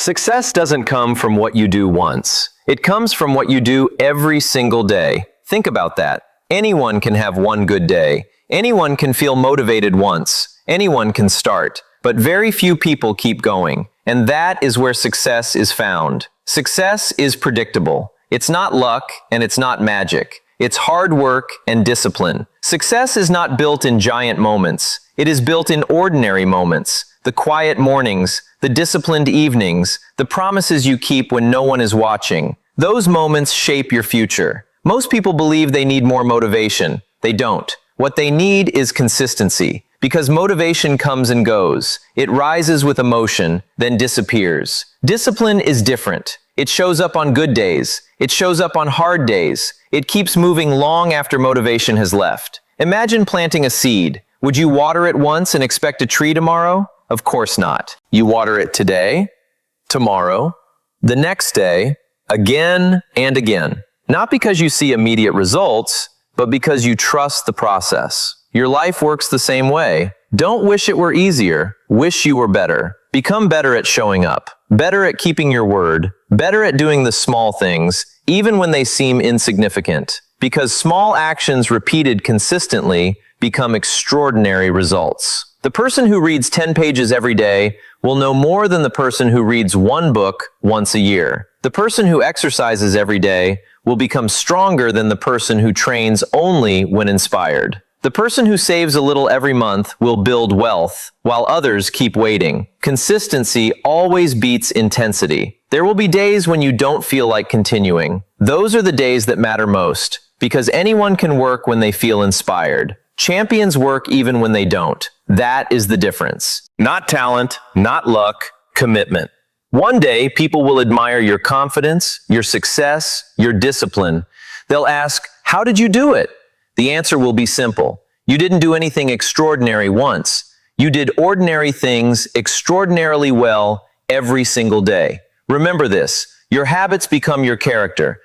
Success doesn't come from what you do once. It comes from what you do every single day. Think about that. Anyone can have one good day. Anyone can feel motivated once. Anyone can start. But very few people keep going. And that is where success is found. Success is predictable. It's not luck and it's not magic. It's hard work and discipline. Success is not built in giant moments. It is built in ordinary moments. The quiet mornings, the disciplined evenings, the promises you keep when no one is watching. Those moments shape your future. Most people believe they need more motivation. They don't. What they need is consistency. Because motivation comes and goes. It rises with emotion, then disappears. Discipline is different. It shows up on good days. It shows up on hard days. It keeps moving long after motivation has left. Imagine planting a seed. Would you water it once and expect a tree tomorrow? Of course not. You water it today, tomorrow, the next day, again and again. Not because you see immediate results, but because you trust the process. Your life works the same way. Don't wish it were easier. Wish you were better. Become better at showing up, better at keeping your word, better at doing the small things, even when they seem insignificant. Because small actions repeated consistently become extraordinary results. The person who reads 10 pages every day will know more than the person who reads one book once a year. The person who exercises every day will become stronger than the person who trains only when inspired. The person who saves a little every month will build wealth, while others keep waiting. Consistency always beats intensity. There will be days when you don't feel like continuing. Those are the days that matter most, because anyone can work when they feel inspired. Champions work even when they don't. That is the difference. Not talent, not luck, commitment. One day, people will admire your confidence, your success, your discipline. They'll ask, "How did you do it?" The answer will be simple. You didn't do anything extraordinary once. You did ordinary things extraordinarily well every single day. Remember this, your habits become your character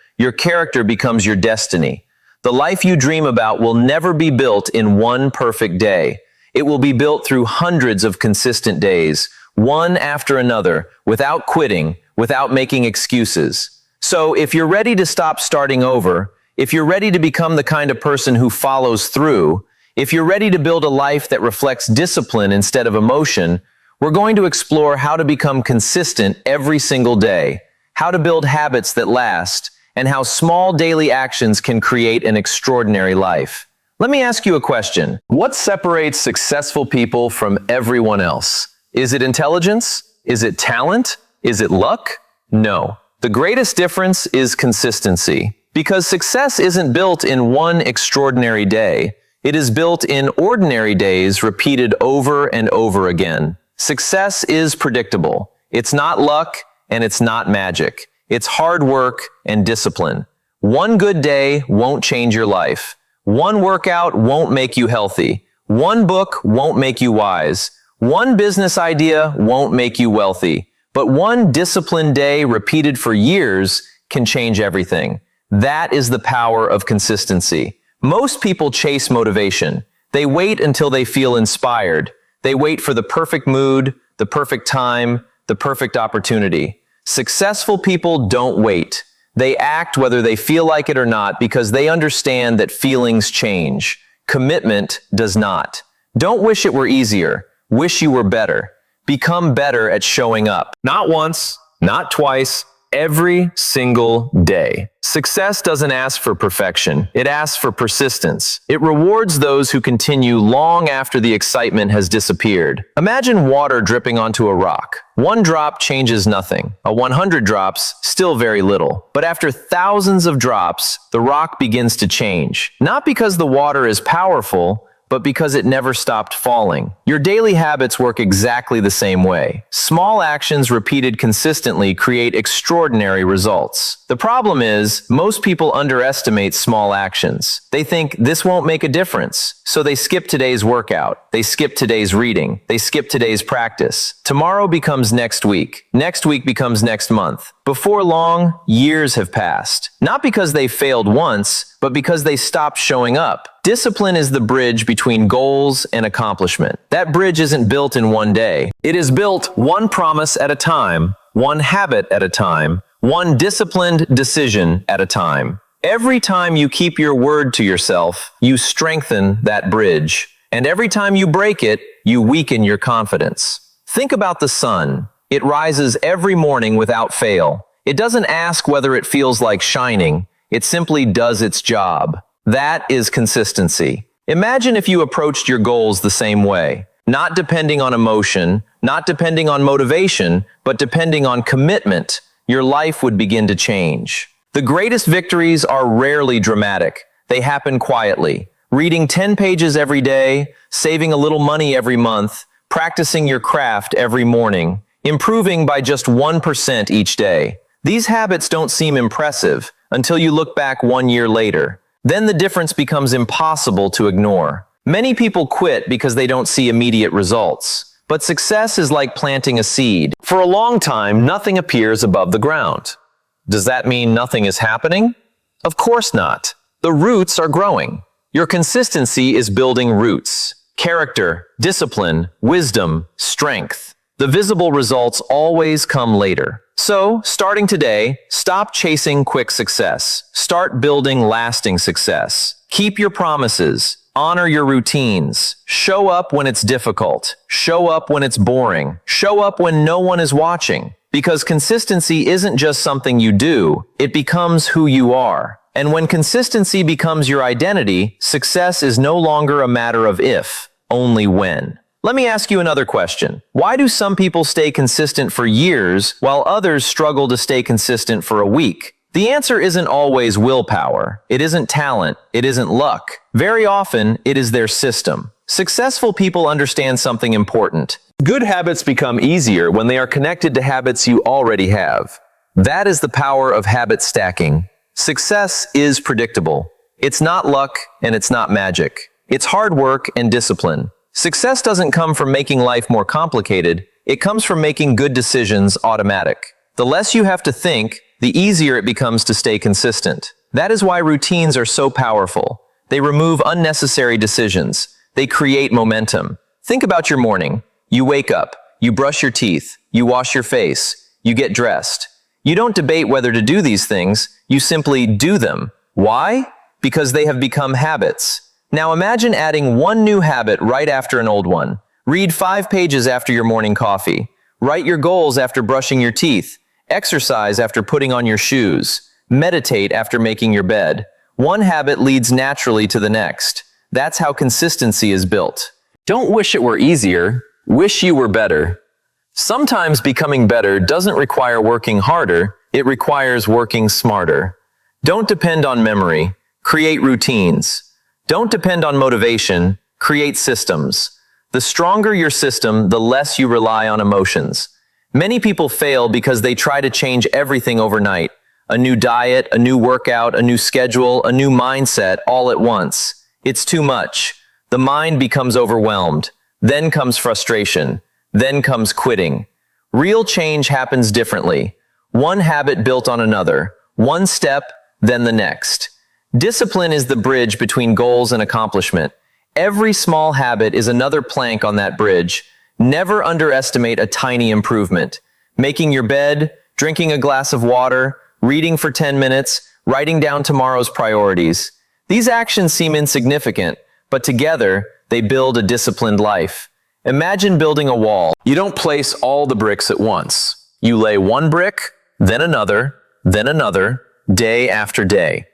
becomes your destiny. The life you dream about will never be built in one perfect day. It will be built through hundreds of consistent days, one after another, without quitting, without making excuses. So if you're ready to stop starting over, if you're ready to become the kind of person who follows through, if you're ready to build a life that reflects discipline instead of emotion, we're going to explore how to become consistent every single day, how to build habits that last, and how small daily actions can create an extraordinary life. Let me ask you a question. What separates successful people from everyone else? Is it intelligence? Is it talent? Is it luck? No. The greatest difference is consistency. Because success isn't built in one extraordinary day. It is built in ordinary days repeated over and over again. Success is predictable. It's not luck and it's not magic. It's hard work and discipline. One good day won't change your life. One workout won't make you healthy. One book won't make you wise. One business idea won't make you wealthy. But one disciplined day repeated for years can change everything. That is the power of consistency. Most people chase motivation. They wait until they feel inspired. They wait for the perfect mood, the perfect time, the perfect opportunity. Successful people don't wait. They act whether they feel like it or not because they understand that feelings change. Commitment does not. Don't wish it were easier. Wish you were better. Become better at showing up. Not once, not twice, every single day. Success doesn't ask for perfection. It asks for persistence. It rewards those who continue long after the excitement has disappeared. Imagine water dripping onto a rock. One drop changes nothing. 100 drops, still very little. But after thousands of drops, the rock begins to change. Not because the water is powerful, but because it never stopped falling. Your daily habits work exactly the same way. Small actions repeated consistently create extraordinary results. The problem is, most people underestimate small actions. They think this won't make a difference, so they skip today's workout. They skip today's reading. They skip today's practice. Tomorrow becomes next week. Next week becomes next month. Before long, years have passed. Not because they failed once, but because they stopped showing up. Discipline is the bridge between goals and accomplishment. That bridge isn't built in one day. It is built one promise at a time, one habit at a time, one disciplined decision at a time. Every time you keep your word to yourself, you strengthen that bridge. And every time you break it, you weaken your confidence. Think about the sun. It rises every morning without fail. It doesn't ask whether it feels like shining. It simply does its job. That is consistency. Imagine if you approached your goals the same way, not depending on emotion, not depending on motivation, but depending on commitment. Your life would begin to change. The greatest victories are rarely dramatic. They happen quietly. Reading 10 pages every day, saving a little money every month, practicing your craft every morning, improving by just 1% each day. These habits don't seem impressive until you look back 1 year later. Then the difference becomes impossible to ignore. Many people quit because they don't see immediate results. But success is like planting a seed. For a long time, nothing appears above the ground. Does that mean nothing is happening? Of course not. The roots are growing. Your consistency is building roots. Character, discipline, wisdom, strength. The visible results always come later. So, starting today, stop chasing quick success. Start building lasting success. Keep your promises. Honor your routines. Show up when it's difficult. Show up when it's boring. Show up when no one is watching. Because consistency isn't just something you do, it becomes who you are. And when consistency becomes your identity, success is no longer a matter of if, only when. Let me ask you another question. Why do some people stay consistent for years while others struggle to stay consistent for a week? The answer isn't always willpower. It isn't talent. It isn't luck. Very often, it is their system. Successful people understand something important. Good habits become easier when they are connected to habits you already have. That is the power of habit stacking. Success is predictable. It's not luck and it's not magic. It's hard work and discipline. Success doesn't come from making life more complicated. It comes from making good decisions automatic. The less you have to think, the easier it becomes to stay consistent. That is why routines are so powerful. They remove unnecessary decisions. They create momentum. Think about your morning. You wake up, you brush your teeth, you wash your face, you get dressed. You don't debate whether to do these things, you simply do them. Why? Because they have become habits. Now imagine adding one new habit right after an old one. Read 5 pages after your morning coffee. Write your goals after brushing your teeth. Exercise after putting on your shoes. Meditate after making your bed. One habit leads naturally to the next. That's how consistency is built. Don't wish it were easier. Wish you were better. Sometimes becoming better doesn't require working harder. It requires working smarter. Don't depend on memory. Create routines. Don't depend on motivation. Create systems. The stronger your system, the less you rely on emotions. Many people fail because they try to change everything overnight. A new diet, a new workout, a new schedule, a new mindset, all at once. It's too much. The mind becomes overwhelmed. Then comes frustration. Then comes quitting. Real change happens differently. One habit built on another. One step, then the next. Discipline is the bridge between goals and accomplishment. Every small habit is another plank on that bridge. Never underestimate a tiny improvement. Making your bed, drinking a glass of water, reading for 10 minutes, writing down tomorrow's priorities. These actions seem insignificant, but together, they build a disciplined life. Imagine building a wall. You don't place all the bricks at once. You lay one brick, then another, day after day.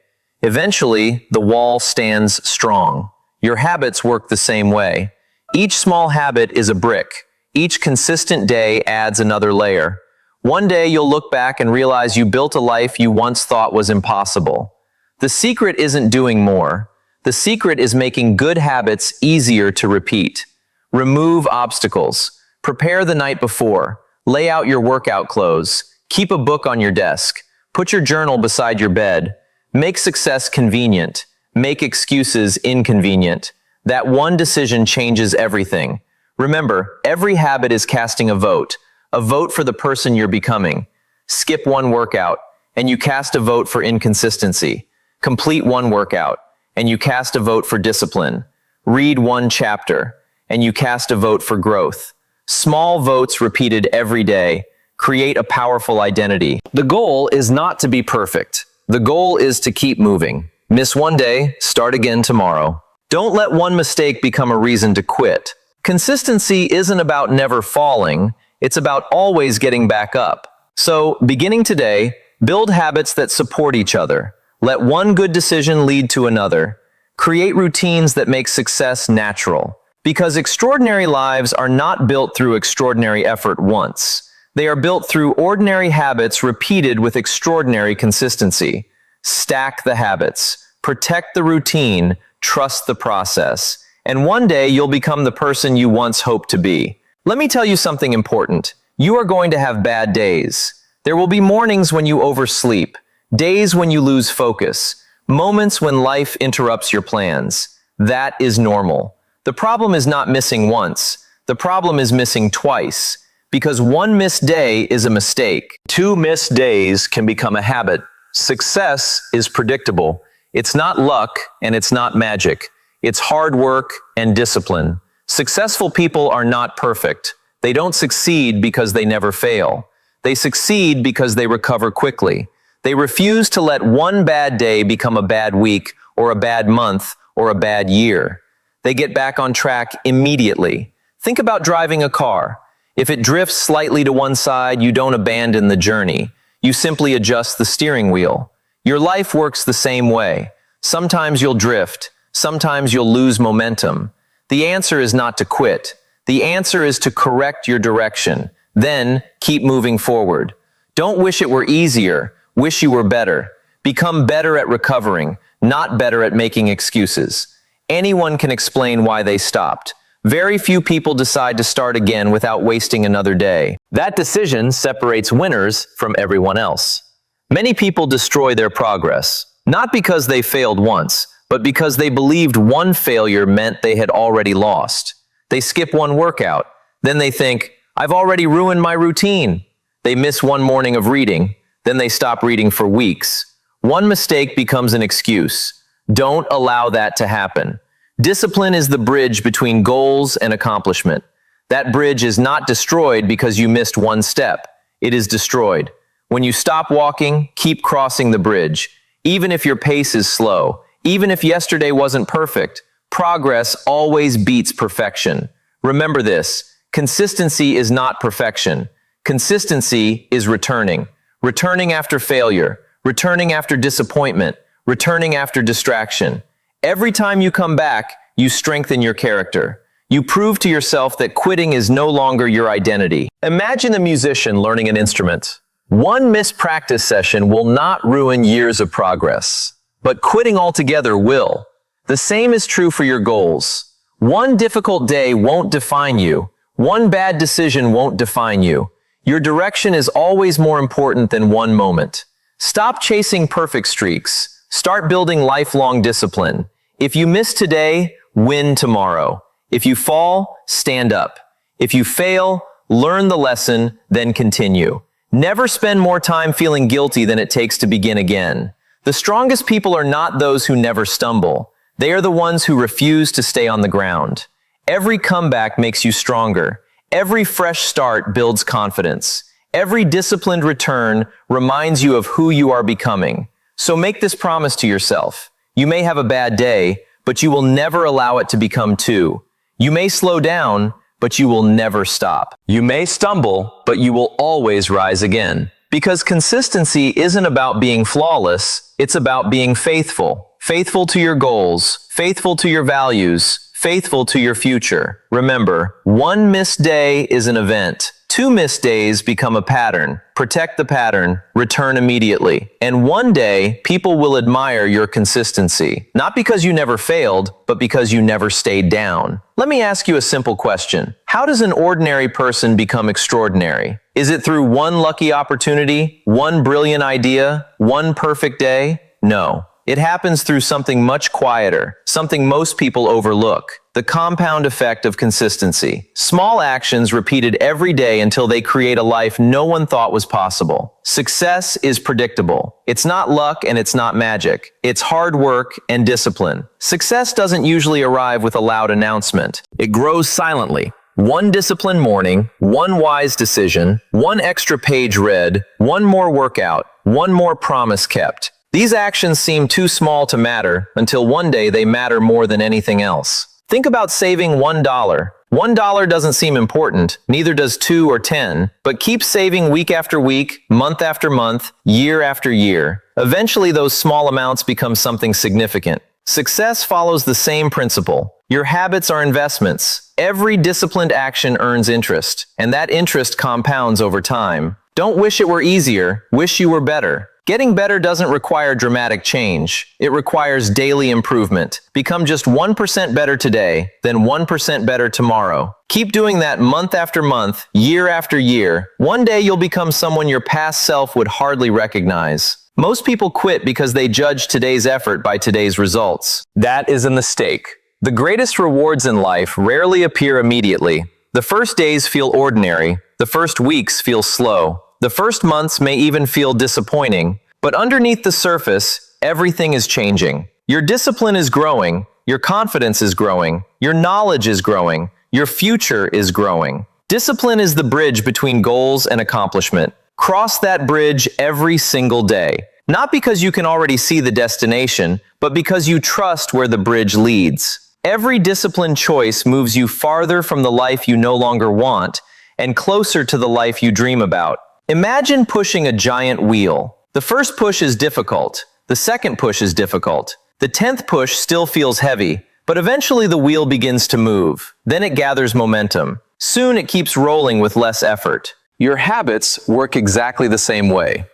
Eventually, the wall stands strong. Your habits work the same way. Each small habit is a brick. Each consistent day adds another layer. One day you'll look back and realize you built a life you once thought was impossible. The secret isn't doing more. The secret is making good habits easier to repeat. Remove obstacles. Prepare the night before. Lay out your workout clothes. Keep a book on your desk. Put your journal beside your bed. Make success convenient. Make excuses inconvenient. That one decision changes everything. Remember, every habit is casting a vote for the person you're becoming. Skip one workout, and you cast a vote for inconsistency. Complete one workout, and you cast a vote for discipline. Read one chapter, and you cast a vote for growth. Small votes repeated every day. create a powerful identity. The goal is not to be perfect. The goal is to keep moving. Miss one day, start again tomorrow. Don't let one mistake become a reason to quit. Consistency isn't about never falling, it's about always getting back up. So, beginning today, build habits that support each other. Let one good decision lead to another. Create routines that make success natural. Because extraordinary lives are not built through extraordinary effort once. They are built through ordinary habits repeated with extraordinary consistency. Stack the habits. Protect the routine. Trust the process. And one day you'll become the person you once hoped to be. Let me tell you something important. You are going to have bad days. There will be mornings when you oversleep, days when you lose focus, moments when life interrupts your plans. That is normal. The problem is not missing once. The problem is missing twice. Because one missed day is a mistake. 2 missed days can become a habit. Success is predictable. It's not luck and it's not magic. It's hard work and discipline. Successful people are not perfect. They don't succeed because they never fail. They succeed because they recover quickly. They refuse to let one bad day become a bad week or a bad month or a bad year. They get back on track immediately. Think about driving a car. If it drifts slightly to one side, you don't abandon the journey. You simply adjust the steering wheel. Your life works the same way. Sometimes you'll drift. Sometimes you'll lose momentum. The answer is not to quit. The answer is to correct your direction. Then keep moving forward. Don't wish it were easier. Wish you were better. Become better at recovering, not better at making excuses. Anyone can explain why they stopped. Very few people decide to start again without wasting another day. That decision separates winners from everyone else. Many people destroy their progress, not because they failed once, but because they believed one failure meant they had already lost. They skip one workout. Then they think, I've already ruined my routine. They miss one morning of reading. Then they stop reading for weeks. One mistake becomes an excuse. Don't allow that to happen. Discipline is the bridge between goals and accomplishment. That bridge is not destroyed because you missed one step. It is destroyed. When you stop walking, keep crossing the bridge. Even if your pace is slow, even if yesterday wasn't perfect, progress always beats perfection. Remember this, consistency is not perfection. Consistency is returning. Returning after failure, returning after disappointment, returning after distraction. Every time you come back, you strengthen your character. You prove to yourself that quitting is no longer your identity. Imagine a musician learning an instrument. One missed practice session will not ruin years of progress, but quitting altogether will. The same is true for your goals. One difficult day won't define you. One bad decision won't define you. Your direction is always more important than one moment. Stop chasing perfect streaks. Start building lifelong discipline. If you miss today, win tomorrow. If you fall, stand up. If you fail, learn the lesson, then continue. Never spend more time feeling guilty than it takes to begin again. The strongest people are not those who never stumble. They are the ones who refuse to stay on the ground. Every comeback makes you stronger. Every fresh start builds confidence. Every disciplined return reminds you of who you are becoming. So make this promise to yourself. You may have a bad day, but you will never allow it to become 2. You may slow down, but you will never stop. You may stumble, but you will always rise again. Because consistency isn't about being flawless, it's about being faithful. Faithful to your goals, faithful to your values, faithful to your future. Remember, one missed day is an event. 2 missed days become a pattern. Protect the pattern, return immediately. And one day, people will admire your consistency. Not because you never failed, but because you never stayed down. Let me ask you a simple question. How does an ordinary person become extraordinary? Is it through one lucky opportunity, one brilliant idea, one perfect day? No. It happens through something much quieter, something most people overlook. The compound effect of consistency. Small actions repeated every day until they create a life no one thought was possible. Success is predictable. It's not luck and it's not magic. It's hard work and discipline. Success doesn't usually arrive with a loud announcement. It grows silently. One disciplined morning, one wise decision, one extra page read, one more workout, one more promise kept. These actions seem too small to matter until one day they matter more than anything else. Think about saving $1. $1 doesn't seem important, neither does 2 or 10, but keep saving week after week, month after month, year after year. Eventually those small amounts become something significant. Success follows the same principle. Your habits are investments. Every disciplined action earns interest, and that interest compounds over time. Don't wish it were easier, wish you were better. Getting better doesn't require dramatic change. It requires daily improvement. Become just 1% better today, then 1% better tomorrow. Keep doing that month after month, year after year. One day you'll become someone your past self would hardly recognize. Most people quit because they judge today's effort by today's results. That is a mistake. The greatest rewards in life rarely appear immediately. The first days feel ordinary. The first weeks feel slow. The first months may even feel disappointing, but underneath the surface, everything is changing. Your discipline is growing, your confidence is growing, your knowledge is growing, your future is growing. Discipline is the bridge between goals and accomplishment. Cross that bridge every single day. Not because you can already see the destination, but because you trust where the bridge leads. Every disciplined choice moves you farther from the life you no longer want and closer to the life you dream about. Imagine pushing a giant wheel. The first push is difficult. The second push is difficult. The 10th push still feels heavy, but eventually the wheel begins to move. Then it gathers momentum. Soon it keeps rolling with less effort. Your habits work exactly the same way.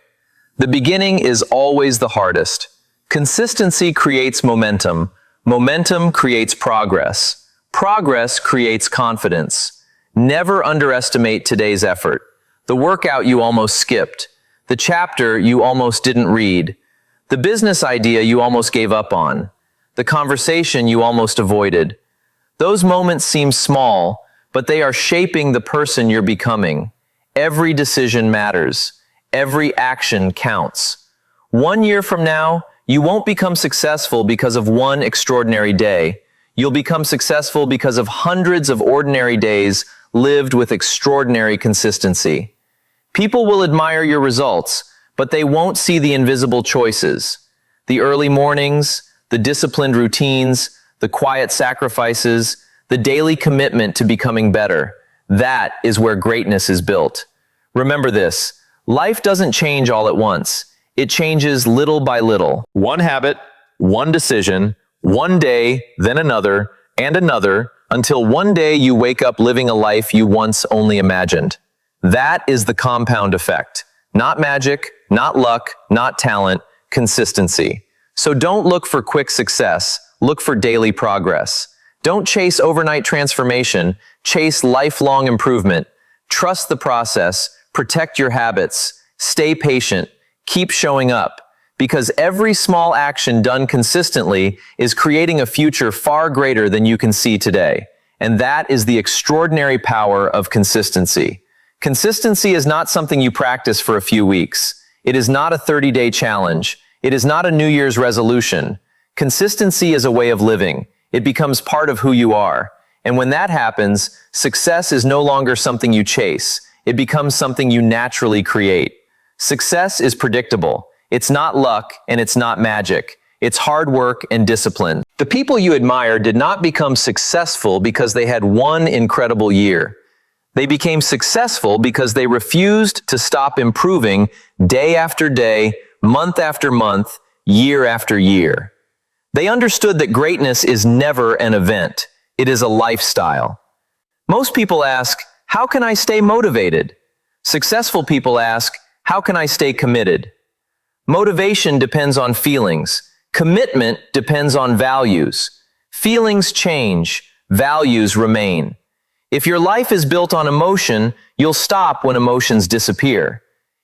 The beginning is always the hardest. Consistency creates momentum. Momentum creates progress. Progress creates confidence. Never underestimate today's effort. The workout you almost skipped, the chapter you almost didn't read, the business idea you almost gave up on, the conversation you almost avoided. Those moments seem small, but they are shaping the person you're becoming. Every decision matters. Every action counts. 1 year from now, you won't become successful because of one extraordinary day. You'll become successful because of hundreds of ordinary days lived with extraordinary consistency. People will admire your results, but they won't see the invisible choices. The early mornings, the disciplined routines, the quiet sacrifices, the daily commitment to becoming better. That is where greatness is built. Remember this, life doesn't change all at once. It changes little by little. One habit, one decision, one day, then another, and another, until one day you wake up living a life you once only imagined. That is the compound effect. Not magic, not luck, not talent, consistency. So don't look for quick success, look for daily progress. Don't chase overnight transformation, chase lifelong improvement. Trust the process, protect your habits, stay patient, keep showing up. Because every small action done consistently is creating a future far greater than you can see today. And that is the extraordinary power of consistency. Consistency is not something you practice for a few weeks. It is not a 30-day challenge. It is not a New Year's resolution. Consistency is a way of living. It becomes part of who you are. And when that happens, success is no longer something you chase. It becomes something you naturally create. Success is predictable. It's not luck and it's not magic. It's hard work and discipline. The people you admire did not become successful because they had one incredible year. They became successful because they refused to stop improving day after day, month after month, year after year. They understood that greatness is never an event. It is a lifestyle. Most people ask, how can I stay motivated? Successful people ask, how can I stay committed? Motivation depends on feelings. Commitment depends on values. Feelings change. Values remain. If your life is built on emotion, you'll stop when emotions disappear.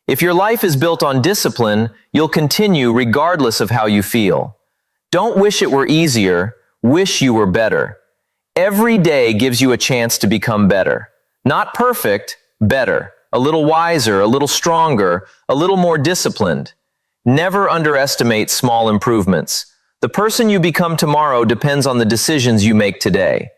If your life is built on discipline, you'll continue regardless of how you feel. Don't wish it were easier, wish you were better. Every day gives you a chance to become better. Not perfect, better. A little wiser, a little stronger, a little more disciplined. Never underestimate small improvements. The person you become tomorrow depends on the decisions you make today.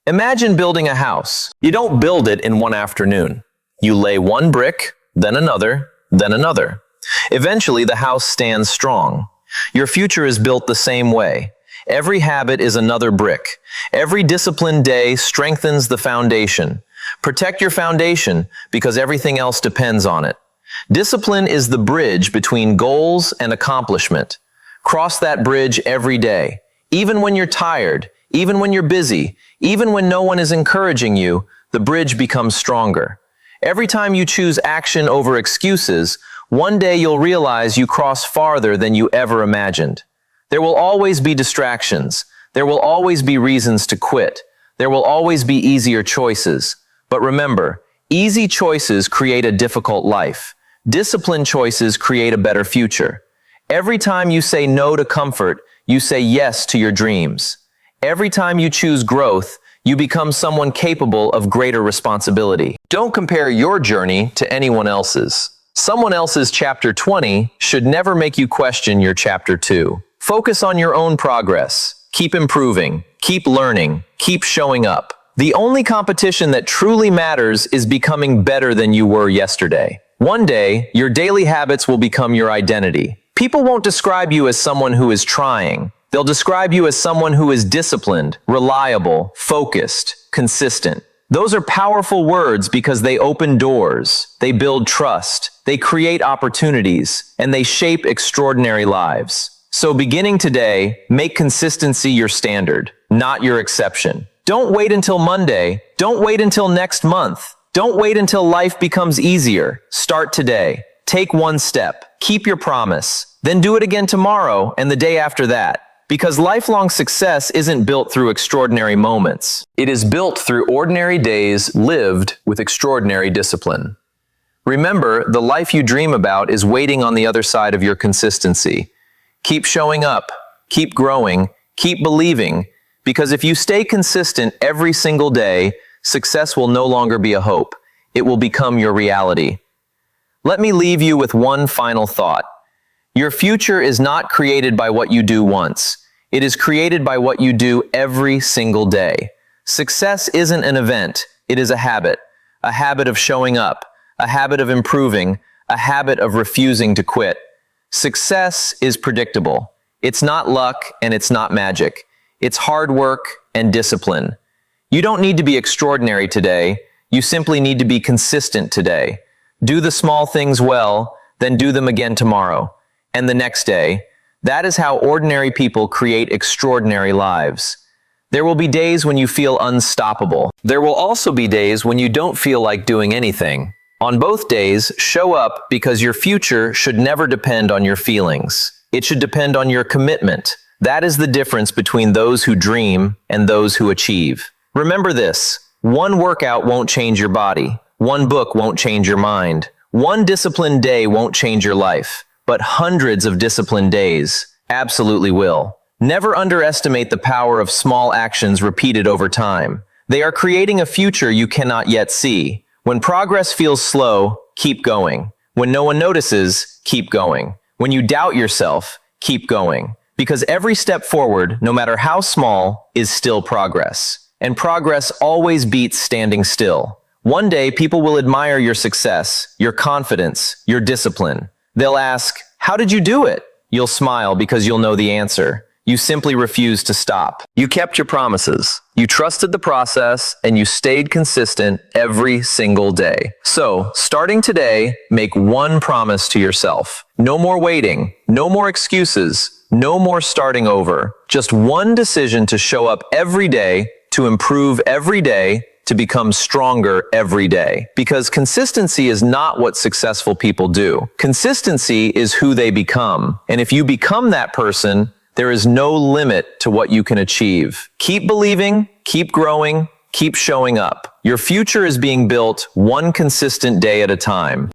Imagine building a house. You don't build it in one afternoon. You lay one brick, then another, then another. Eventually, the house stands strong. Your future is built the same way. Every habit is another brick. Every disciplined day strengthens the foundation. Protect your foundation because everything else depends on it. Discipline is the bridge between goals and accomplishment. Cross that bridge every day. Even when you're tired, even when you're busy, even when no one is encouraging you, the bridge becomes stronger. Every time you choose action over excuses, one day you'll realize you cross farther than you ever imagined. There will always be distractions. There will always be reasons to quit. There will always be easier choices. But remember, easy choices create a difficult life. Disciplined choices create a better future. Every time you say no to comfort, you say yes to your dreams. Every time you choose growth, you become someone capable of greater responsibility. Don't compare your journey to anyone else's. Someone else's chapter 20 should never make you question your chapter 2. Focus on your own progress. Keep improving. Keep learning. Keep showing up. The only competition that truly matters is becoming better than you were yesterday. One day, your daily habits will become your identity. People won't describe you as someone who is trying. They'll describe you as someone who is disciplined, reliable, focused, consistent. Those are powerful words because they open doors, they build trust, they create opportunities, and they shape extraordinary lives. So beginning today, make consistency your standard, not your exception. Don't wait until Monday. Don't wait until next month. Don't wait until life becomes easier. Start today. Take one step. Keep your promise. Then do it again tomorrow and the day after that. Because lifelong success isn't built through extraordinary moments. It is built through ordinary days lived with extraordinary discipline. Remember, the life you dream about is waiting on the other side of your consistency. Keep showing up, keep growing, keep believing, because if you stay consistent every single day, success will no longer be a hope. It will become your reality. Let me leave you with one final thought. Your future is not created by what you do once. It is created by what you do every single day. Success isn't an event. It is a habit of showing up, a habit of improving, a habit of refusing to quit. Success is predictable. It's not luck and it's not magic. It's hard work and discipline. You don't need to be extraordinary today. You simply need to be consistent today. Do the small things well, then do them again tomorrow and the next day. That is how ordinary people create extraordinary lives. There will be days when you feel unstoppable. There will also be days when you don't feel like doing anything. On both days, show up because your future should never depend on your feelings. It should depend on your commitment. That is the difference between those who dream and those who achieve. Remember this, one workout won't change your body. One book won't change your mind. One disciplined day won't change your life. But hundreds of disciplined days absolutely will. Never underestimate the power of small actions repeated over time. They are creating a future you cannot yet see. When progress feels slow, keep going. When no one notices, keep going. When you doubt yourself, keep going. Because every step forward, no matter how small, is still progress. And progress always beats standing still. One day, people will admire your success, your confidence, your discipline. They'll ask, "How did you do it?" You'll smile because you'll know the answer. You simply refuse to stop. You kept your promises. You trusted the process and you stayed consistent every single day. So, starting today, make one promise to yourself. No more waiting. No more excuses. No more starting over. Just one decision to show up every day, to improve every day, to become stronger every day. Because consistency is not what successful people do. Consistency is who they become. And if you become that person, there is no limit to what you can achieve. Keep believing, keep growing, keep showing up. Your future is being built one consistent day at a time.